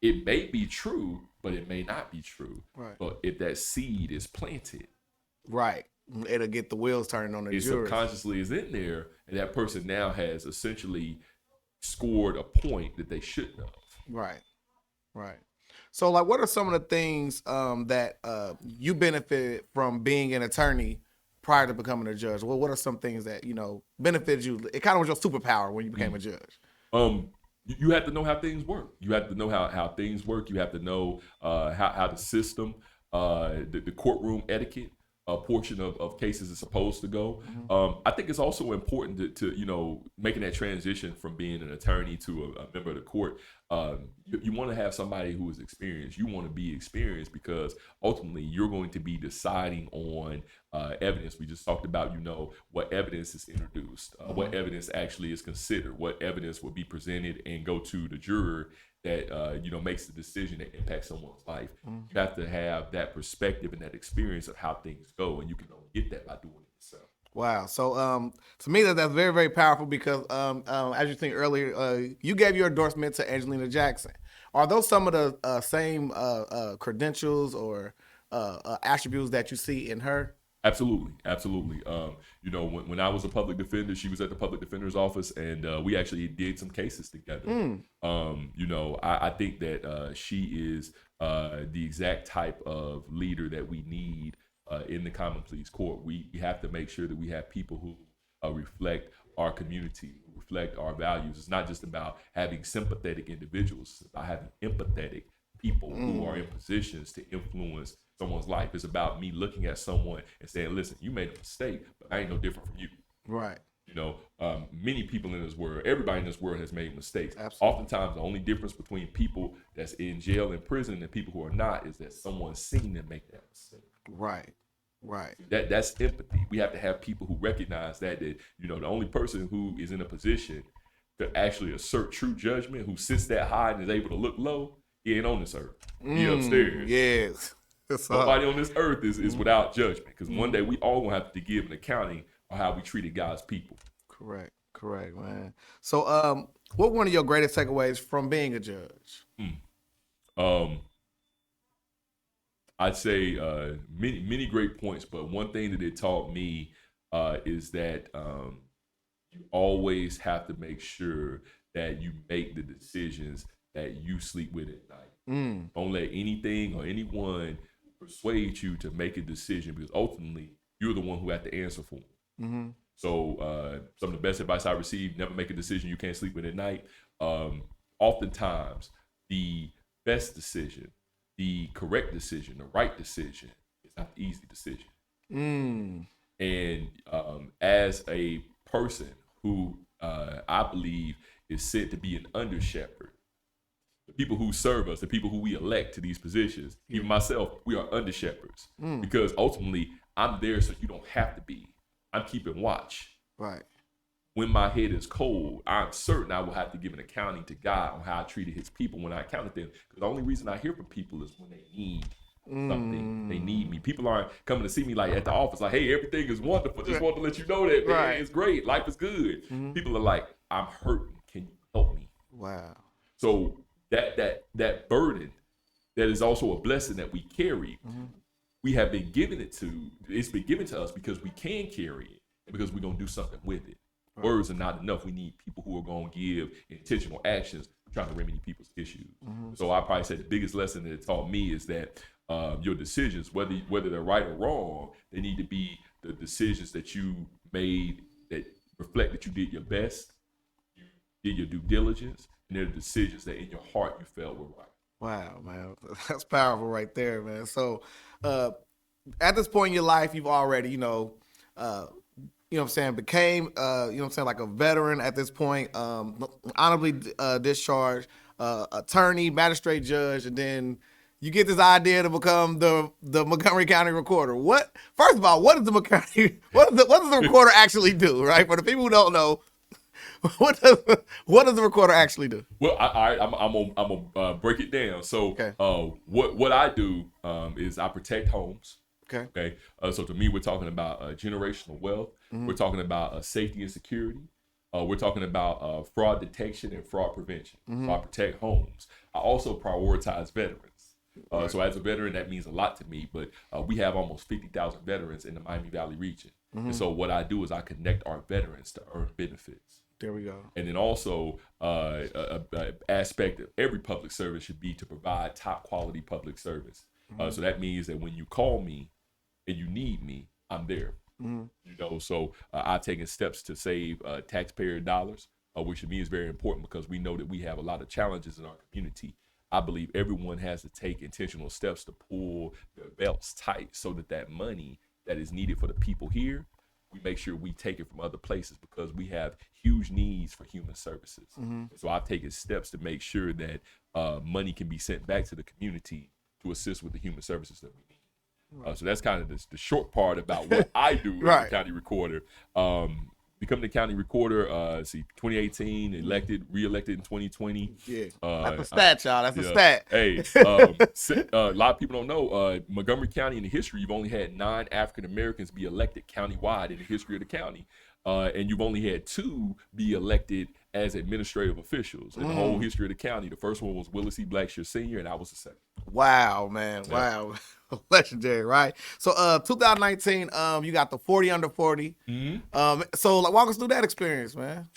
It may be true, but it may not be true. Right. But if that seed is planted, right, it'll get the wheels turning on the it jurors. Subconsciously is in there, and that person now has essentially scored a point that they shouldn't have. Right, right. So, like, what are some of the things that you benefited from being an attorney prior to becoming a judge? Well, what are some things that, you know, benefited you? It kind of was your superpower when you became a judge. You have to know how things work. You have to know how things work. You have to know how the system, the courtroom etiquette portion of cases is supposed to go. I think it's also important to making that transition from being an attorney to a member of the court. You want to have somebody who is experienced. You want to be experienced because ultimately you're going to be deciding on evidence. We just talked about, what evidence is introduced, what evidence actually is considered, what evidence will be presented and go to the juror that makes the decision that impacts someone's life. You have to have that perspective and that experience of how things go, and you can only get that by doing it yourself. Wow. So to me, that's very, very powerful because as you think earlier, you gave your endorsement to Angelina Jackson. Are those some of the same credentials or attributes that you see in her? Absolutely. When I was a public defender, she was at the public defender's office, and we actually did some cases together. I think that she is the exact type of leader that we need in the common pleas court. We have to make sure that we have people who reflect our community, reflect our values. It's not just about having sympathetic individuals, it's about having empathetic people who are in positions to influence someone's life. It's about me looking at someone and saying, listen, you made a mistake, but I ain't no different from you. Right. Many people in this world, everybody in this world has made mistakes. Absolutely. Oftentimes, the only difference between people that's in jail and prison and people who are not is that someone's seen them make that mistake. Right. Right. That's empathy. We have to have people who recognize that the only person who is in a position to actually assert true judgment, who sits that high and is able to look low, he ain't on this earth. He upstairs. Yes. Nobody on this earth is without judgment, because one day we all gonna have to give an accounting on how we treated God's people. Correct, man. So, what one of your greatest takeaways from being a judge? I'd say many great points, but one thing that it taught me is that you always have to make sure that you make the decisions that you sleep with at night. Don't let anything or anyone persuade you to make a decision, because ultimately you're the one who have to answer for them. So some of the best advice I received: never make a decision you can't sleep with at night. Oftentimes the best decision, the correct decision, the right decision is not the easy decision. And as a person who I believe is said to be an under shepherd, The people who serve us, the people who we elect to these positions, even myself, we are under shepherds. Because ultimately, I'm there so you don't have to be. I'm keeping watch. Right. When my head is cold, I'm certain I will have to give an accounting to God on how I treated his people when I accounted them. Because the only reason I hear from people is when they need something. They need me. People aren't coming to see me like at the office, like, hey, everything is wonderful. Just want to let you know that, man. Right. It's great. Life is good. People are like, I'm hurting. Can you help me? Wow. So that burden, that is also a blessing that we carry. We have been given it's been given to us because we can carry it and because we're going to do something with it. Right. Words are not enough. We need people who are going to give intentional actions trying to remedy people's issues. So I probably say the biggest lesson that it taught me is that your decisions, whether they're right or wrong, they need to be the decisions that you made that reflect that you did your best, you did your due diligence, and they're the decisions that in your heart you felt were right. Wow, man. That's powerful right there, man. So at this point in your life, you've already, you know what I'm saying, became, like a veteran at this point, honorably discharged, attorney, magistrate judge, and then you get this idea to become the Montgomery County Recorder. First of all, what does the recorder actually do, right? For the people who don't know, what does the recorder actually do? Well, I'm gonna break it down. So, what I do is I protect homes. Okay. So to me, we're talking about generational wealth. We're talking about safety and security. We're talking about fraud detection and fraud prevention. So I protect homes. I also prioritize veterans. So as a veteran, that means a lot to me. But we have almost 50,000 veterans in the Miami Valley region. And so what I do is I connect our veterans to earn benefits. There we go. And then also, an aspect of every public service should be to provide top quality public service. So that means that when you call me and you need me, I'm there. So I've taken steps to save taxpayer dollars, which to me is very important because we know that we have a lot of challenges in our community. I believe everyone has to take intentional steps to pull their belts tight so that money that is needed for the people here, we make sure we take it from other places because we have huge needs for human services. So I've taken steps to make sure that money can be sent back to the community to assist with the human services that we need. So that's kind of the short part about what I do as a county recorder. Become the county recorder, 2018, re-elected in 2020. Yeah, that's a stat, y'all. That's a stat. Hey, a lot of people don't know, Montgomery County in the history, you've only had 9 African Americans be elected countywide in the history of the county. And you've only had 2 be elected as administrative officials in the whole history of the county. The first one was Willis E. Blackshear Sr., and I was the second. Wow, man. Yeah. Wow. Legendary, right? So 2019, you got the 40 under 40. So walk us through that experience, man.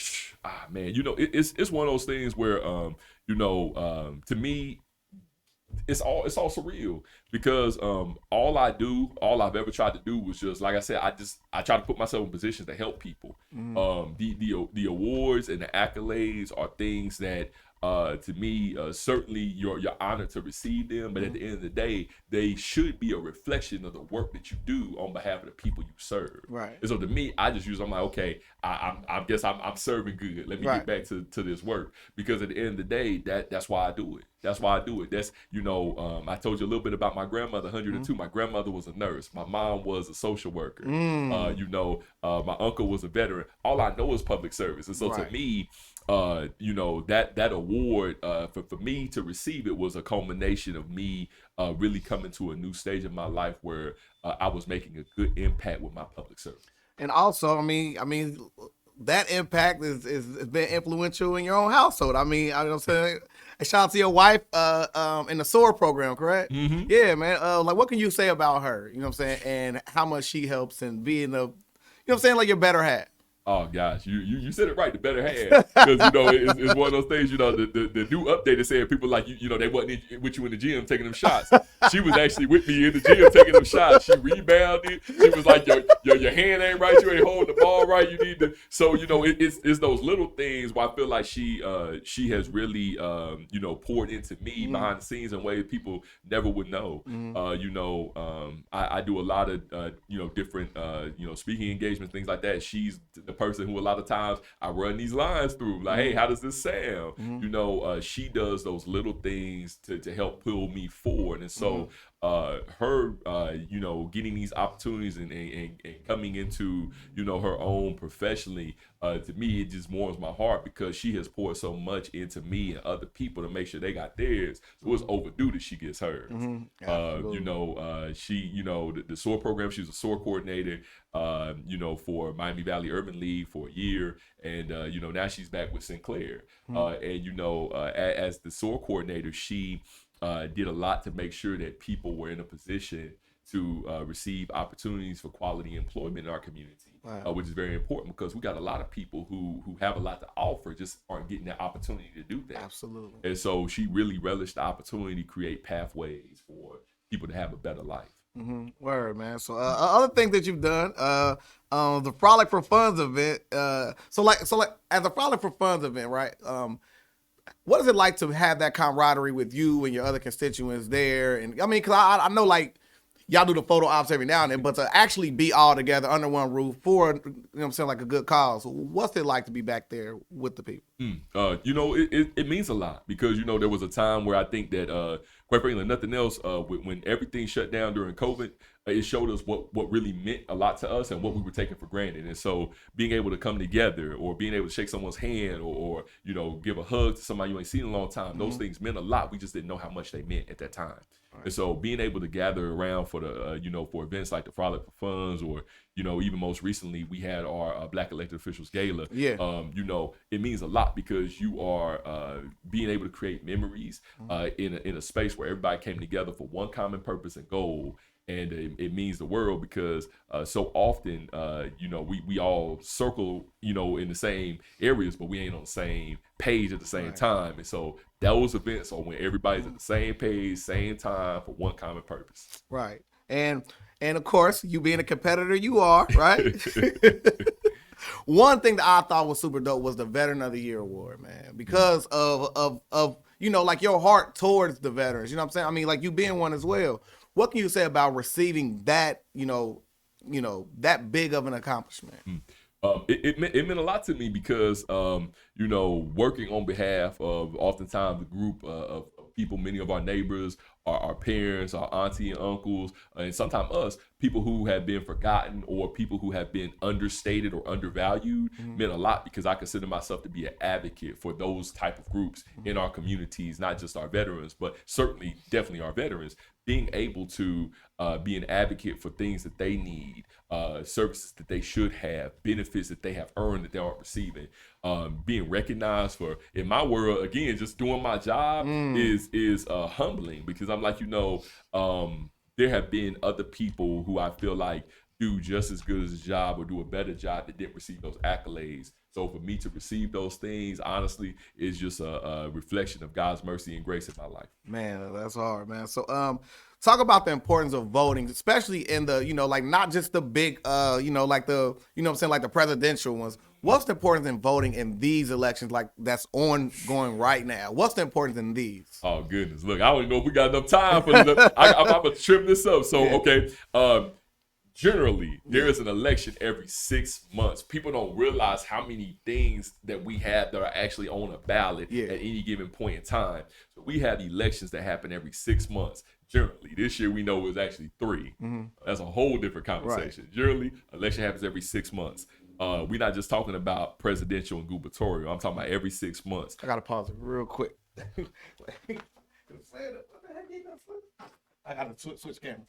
Man, it's one of those things where, to me, it's all surreal because all I've ever tried to do was just, like I said, I try to put myself in positions to help people. The awards and the accolades are things that to me, certainly you're honored to receive them, but at the end of the day, they should be a reflection of the work that you do on behalf of the people you serve. Right. And so to me, I'm like, okay, I guess I'm serving good. Let me get back to this work, because at the end of the day, that's why I do it. That's why I do it. That's, I told you a little bit about my grandmother, 102. My grandmother was a nurse. My mom was a social worker. My uncle was a veteran. All I know is public service. And so to me, that award for me to receive it was a culmination of me really coming to a new stage in my life where I was making a good impact with my public service. And also, I mean, that impact has been influential in your own household. I know what I'm saying? Shout out to your wife in the SOAR program, correct? Yeah, man. What can you say about her? You know what I'm saying? And how much she helps in being like your better half. Oh gosh, you said it right. The better half, because it's one of those things. The new update is saying people like they wasn't with you in the gym taking them shots. She was actually with me in the gym taking them shots. She rebounded. She was like, your hand ain't right. You ain't holding the ball right. You need to. So it's those little things where I feel like she has really poured into me behind the scenes in ways people never would know. I do a lot of different speaking engagements, things like that. She's the person who a lot of times I run these lines through, like, hey, how does this sound? You know, she does those little things to help pull me forward. And so her, you know, getting these opportunities and coming into, you know, her own professionally, to me, it just warms my heart because she has poured so much into me and other people to make sure they got theirs. So it's overdue that she gets hers. You know, she, you know, the SOAR program, she was a SOAR coordinator, you know, for Miami Valley Urban League for a year. And, you know, now she's back with Sinclair. And, you know, as the SOAR coordinator, she did a lot to make sure that people were in a position to receive opportunities for quality employment in our community, which is very important because we got a lot of people who have a lot to offer, just aren't getting that opportunity to do that. Absolutely. And so she really relished the opportunity to create pathways for people to have a better life. Word, man. So other things that you've done, the Frolic for Funds event. So like as a Frolic for Funds event, right? What is it like to have that camaraderie with you and your other constituents there? And I mean, because I know like y'all do the photo ops every now and then, but to actually be all together under one roof for, you know what I'm saying, like a good cause. What's it like to be back there with the people? You know, it means a lot because, you know, there was a time where I think that, quite frankly, nothing else, when everything shut down during COVID, it showed us what really meant a lot to us and what we were taking for granted. And so being able to come together or being able to shake someone's hand or you know, give a hug to somebody you ain't seen in a long time, those things meant a lot. We just didn't know how much they meant at that time. And so being able to gather around for the, you know, for events like the Frolic for Funds or, you know, even most recently we had our Black Elected Officials Gala. You know, it means a lot because you are being able to create memories in a space where everybody came together for one common purpose and goal. And it means the world because so often, you know, we all circle, you know, in the same areas, but we ain't on the same page at the same time. And so those events are when everybody's at the same page, same time for one common purpose. Right. And of course, you being a competitor, you are, right? One thing that I thought was super dope was the Veteran of the Year award, man, because of you know, like your heart towards the veterans. You know what I'm saying? I mean, like you being one as well. What can you say about receiving that, you know, that big of an accomplishment? It meant a lot to me because, you know, working on behalf of oftentimes a group of people, many of our neighbors, our parents, our auntie and uncles, and sometimes us, people who have been forgotten or people who have been understated or undervalued meant a lot because I consider myself to be an advocate for those type of groups in our communities, not just our veterans, but certainly, definitely our veterans. Being able to be an advocate for things that they need, services that they should have, benefits that they have earned that they aren't receiving, being recognized for, in my world, again, just doing my job is humbling because I'm like, you know, there have been other people who I feel like do just as good as a job or do a better job that didn't receive those accolades. So for me to receive those things, honestly, is just a reflection of God's mercy and grace in my life. Man, that's hard, man. So talk about the importance of voting, especially in the, you know, like not just the big, you know, like the, you know what I'm saying, like the presidential ones. What's the importance in voting in these elections like that's ongoing right now? What's the importance in these? Oh, goodness. Look, I don't even know if we got enough time for this. I'm going to trim this up. So, okay. Generally, there is an election every 6 months. People don't realize how many things that we have that are actually on a ballot at any given point in time. So we have elections that happen every 6 months. Generally, this year we know it was actually 3. That's a whole different conversation. Right. Generally, election happens every 6 months. We're not just talking about presidential and gubernatorial. I'm talking about every 6 months. I got to pause it real quick. I got to switch camera.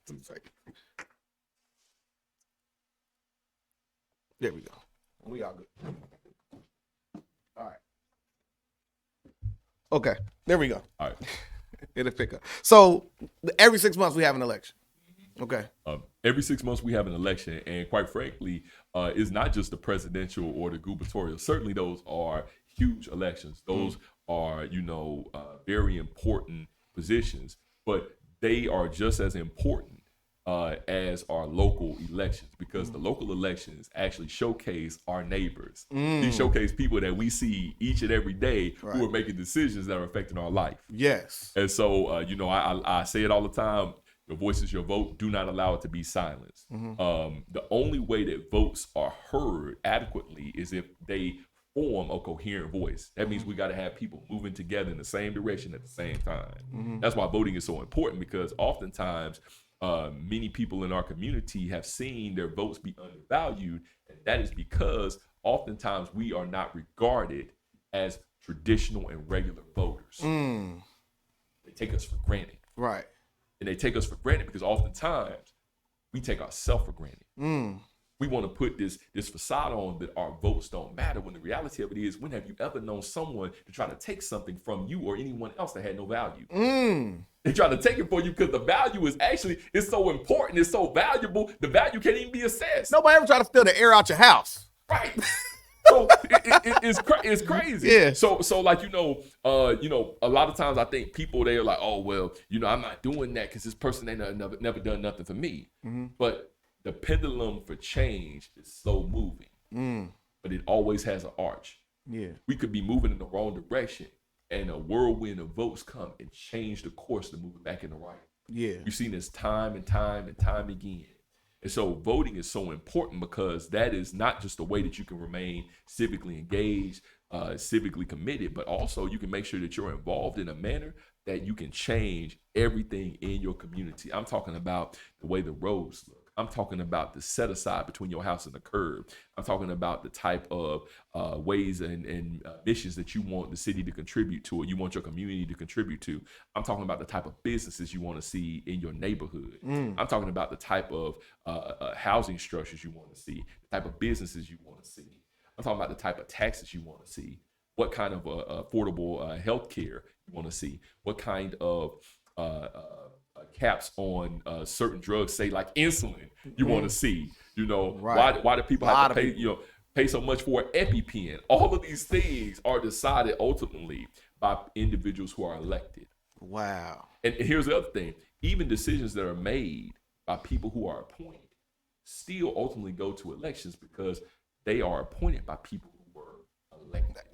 2 seconds. There we go. We all good. All right. Okay. There we go. All right. It'll pick up. So every 6 months we have an election. Okay. Every 6 months we have an election, and quite frankly, it's not just the presidential or the gubernatorial. Certainly, those are huge elections. Those are, you know, very important positions, but they are just as important as our local elections because the local elections actually showcase our neighbors. These showcase people that we see each and every day who are making decisions that are affecting our life. Yes. And so, you know, I say it all the time. Your voice is your vote. Do not allow it to be silenced. Mm-hmm. The only way that votes are heard adequately is if they form a coherent voice. That means we got to have people moving together in the same direction at the same time. Mm-hmm. That's why voting is so important, because oftentimes many people in our community have seen their votes be undervalued, and that is because oftentimes we are not regarded as traditional and regular voters. They take us for granted. Right. And they take us for granted because oftentimes we take ourselves for granted. We want to put this facade on that our votes don't matter, when the reality of it is, when have you ever known someone to try to take something from you or anyone else that had no value? They try to take it for you because the value is actually, it's so important, it's so valuable, the value can't even be assessed. Nobody ever try to steal the air out your house. Right. So it's crazy. Yeah. So like, a lot of times I think people, they're like, oh, well, I'm not doing that because this person ain't never done nothing for me. But the pendulum for change is slow moving, but it always has an arch. Yeah. We could be moving in the wrong direction, and a whirlwind of votes come and change the course to move it back in the right. Yeah. You've seen this time and time and time again. And so voting is so important because that is not just a way that you can remain civically engaged, civically committed, but also you can make sure that you're involved in a manner that you can change everything in your community. I'm talking about the way the roads look. I'm talking about the set aside between your house and the curb. I'm talking about the type of ways and missions that you want the city to contribute to, or you want your community to contribute to. I'm talking about the type of businesses you want to see in your neighborhood. I'm talking about the type of housing structures you want to see, the type of businesses you want to see. I'm talking about the type of taxes you want to see, what kind of affordable health care you want to see, what kind of caps on certain drugs, say like insulin, you want to see. Right. Why do people have to pay pay so much for an EpiPen? All of these things are decided ultimately by individuals who are elected. Wow. And here's the other thing: even decisions that are made by people who are appointed still ultimately go to elections because they are appointed by people who were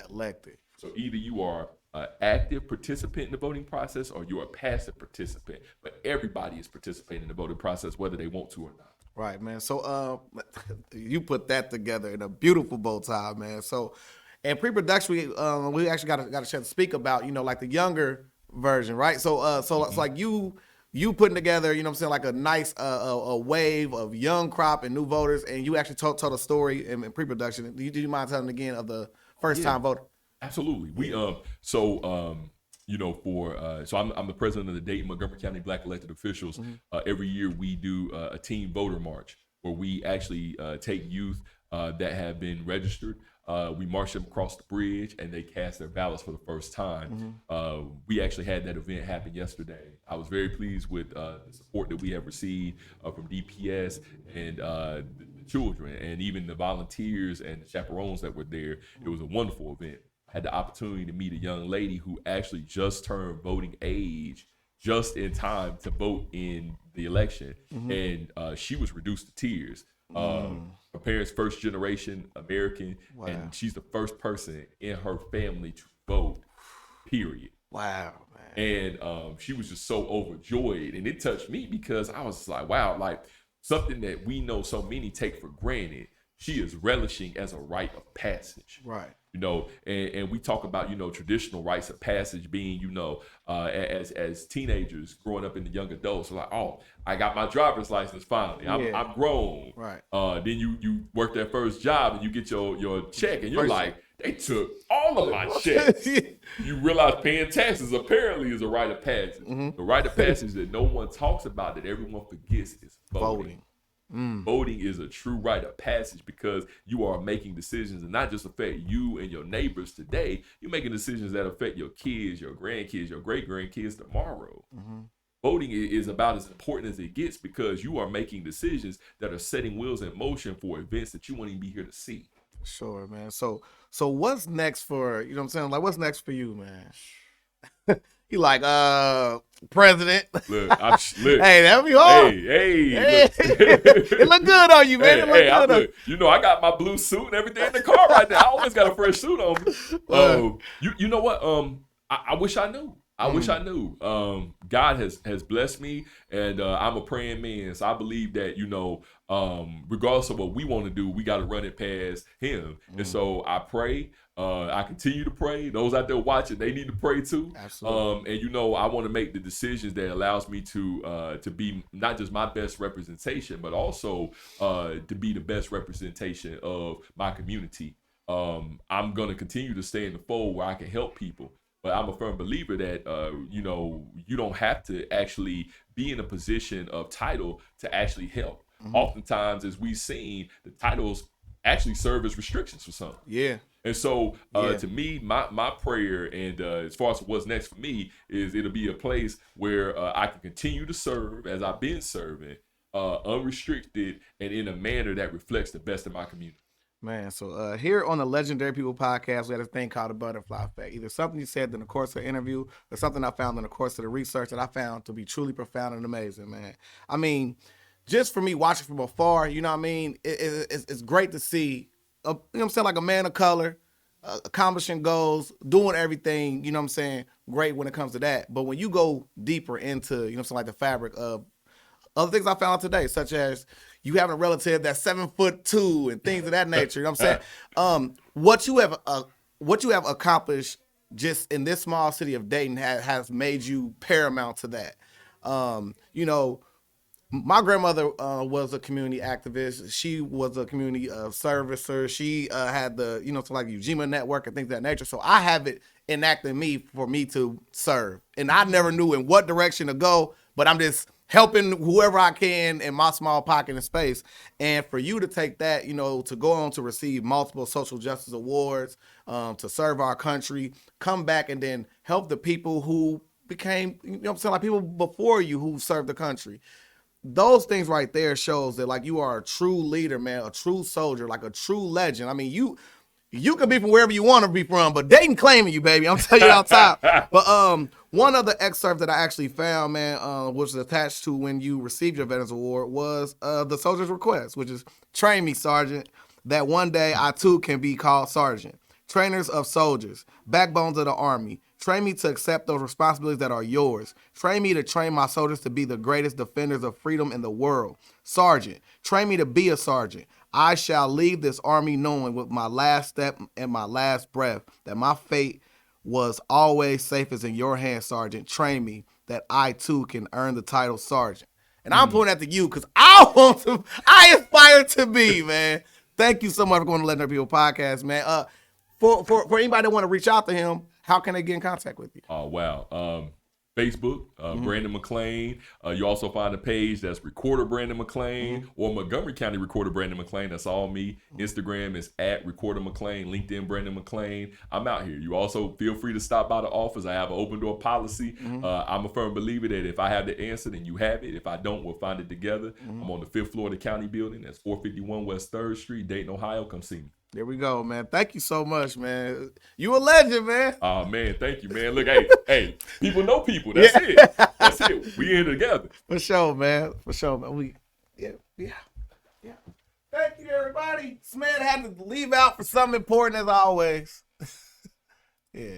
elected. So either you are an active participant in the voting process or you're a passive participant, but everybody is participating in the voting process whether they want to or not. Right, man. So you put that together in a beautiful bow tie, man. So in pre-production, we actually got a chance to speak about, like the younger version, right? So it's like you putting together, like a nice a wave of young crop and new voters, and you actually told a story in pre-production. Do you mind telling again of the first time voter? Absolutely. We so I'm the president of the Dayton Montgomery County Black Elected Officials. Every year we do a team voter march where we actually take youth that have been registered. We march them across the bridge and they cast their ballots for the first time. We actually had that event happen yesterday. I was very pleased with the support that we have received from DPS and the children and even the volunteers and the chaperones that were there. It was a wonderful event. I had the opportunity to meet a young lady who actually just turned voting age just in time to vote in the election. And she was reduced to tears. Her parents, first generation American, and she's the first person in her family to vote, period. Wow, man. And she was just so overjoyed, and it touched me because I was like, wow, like something that we know so many take for granted, she is relishing as a rite of passage. Right. And we talk about, traditional rites of passage being, as teenagers growing up into young adults, like, oh, I got my driver's license finally. I'm grown. Right. Then you work that first job and you get your check and you're like, they took all of my checks. You realize paying taxes apparently is a rite of passage. The rite of passage that no one talks about, that everyone forgets, is voting. Voting is a true rite of passage because you are making decisions that not just affect you and your neighbors today. You're making decisions that affect your kids, your grandkids, your great-grandkids tomorrow. Voting is about as important as it gets because you are making decisions that are setting wheels in motion for events that you won't even be here to see. Sure, man. So what's next for, what I'm saying? Like, what's next for you, man? He like, president. Look. Hey, that be hard. Hey. It look good on you, man. It look good on you. I got my blue suit and everything in the car right now. I always got a fresh suit on me. You know what? I wish I knew. I wish I knew. God has blessed me, and I'm a praying man. So I believe that, regardless of what we want to do, we got to run it past Him. And so I pray. I continue to pray. Those out there watching, they need to pray too. Absolutely. And I want to make the decisions that allows me to be not just my best representation, but also to be the best representation of my community. I'm gonna continue to stay in the fold where I can help people. But I'm a firm believer that you don't have to actually be in a position of title to actually help. Oftentimes, as we've seen, the titles actually serve as restrictions for some. Yeah. And so, to me, my prayer, and as far as what's next for me, is it'll be a place where I can continue to serve as I've been serving, unrestricted and in a manner that reflects the best of my community. Man, so here on the Legendary People podcast, we had a thing called the butterfly effect. Either something you said in the course of the interview or something I found in the course of the research that I found to be truly profound and amazing, man. I mean, just for me watching from afar, you know what I mean? It's great to see, like a man of color, accomplishing goals, doing everything, you know what I'm saying, great when it comes to that. But when you go deeper into, like the fabric of other things I found out today, such as you having a relative that's 7'2" and things of that nature. You know what I'm saying? What you have accomplished just in this small city of Dayton has made you paramount to that. My grandmother was a community activist. She was a community servicer. She had the, like Ujima Network and things of that nature. So I have it enacted in me for me to serve. And I never knew in what direction to go, but I'm just helping whoever I can in my small pocket of space. And for you to take that, to go on to receive multiple social justice awards, to serve our country, come back and then help the people who became, like people before you who served the country. Those things right there shows that like you are a true leader, man, a true soldier, like a true legend. I mean, you can be from wherever you want to be from, but Dayton claiming you, baby. I'm telling you out top. But one other excerpt that I actually found, man, which was attached to when you received your Veterans Award was the soldier's request, which is train me, Sergeant, that one day I too can be called Sergeant. Trainers of soldiers, backbones of the Army. Train me to accept those responsibilities that are yours. Train me to train my soldiers to be the greatest defenders of freedom in the world. Sergeant, train me to be a sergeant. I shall leave this army knowing with my last step and my last breath that my fate was always safe as in your hands, Sergeant. Train me that I too can earn the title Sergeant. And I'm pointing that to you because I aspire to be, man. Thank you so much for going to Legendary People podcast, man. For anybody that want to reach out to him, how can they get in contact with you? Oh, wow. Facebook, Brandon McClain. You also find a page that's Recorder Brandon McClain or Montgomery County Recorder Brandon McClain. That's all me. Instagram is @Recorder McClain. LinkedIn Brandon McClain. I'm out here. You also feel free to stop by the office. I have an open door policy. I'm a firm believer that if I have the answer, then you have it. If I don't, we'll find it together. I'm on the 5th floor of the county building. That's 451 West 3rd Street, Dayton, Ohio. Come see me. There we go, man. Thank you so much, man. You a legend, man. Oh, man. Thank you, man. Look, hey, people know people. That's it. That's it. We in together. For sure, man. For sure, man. Yeah. Thank you, everybody. This man had to leave out for something important as always.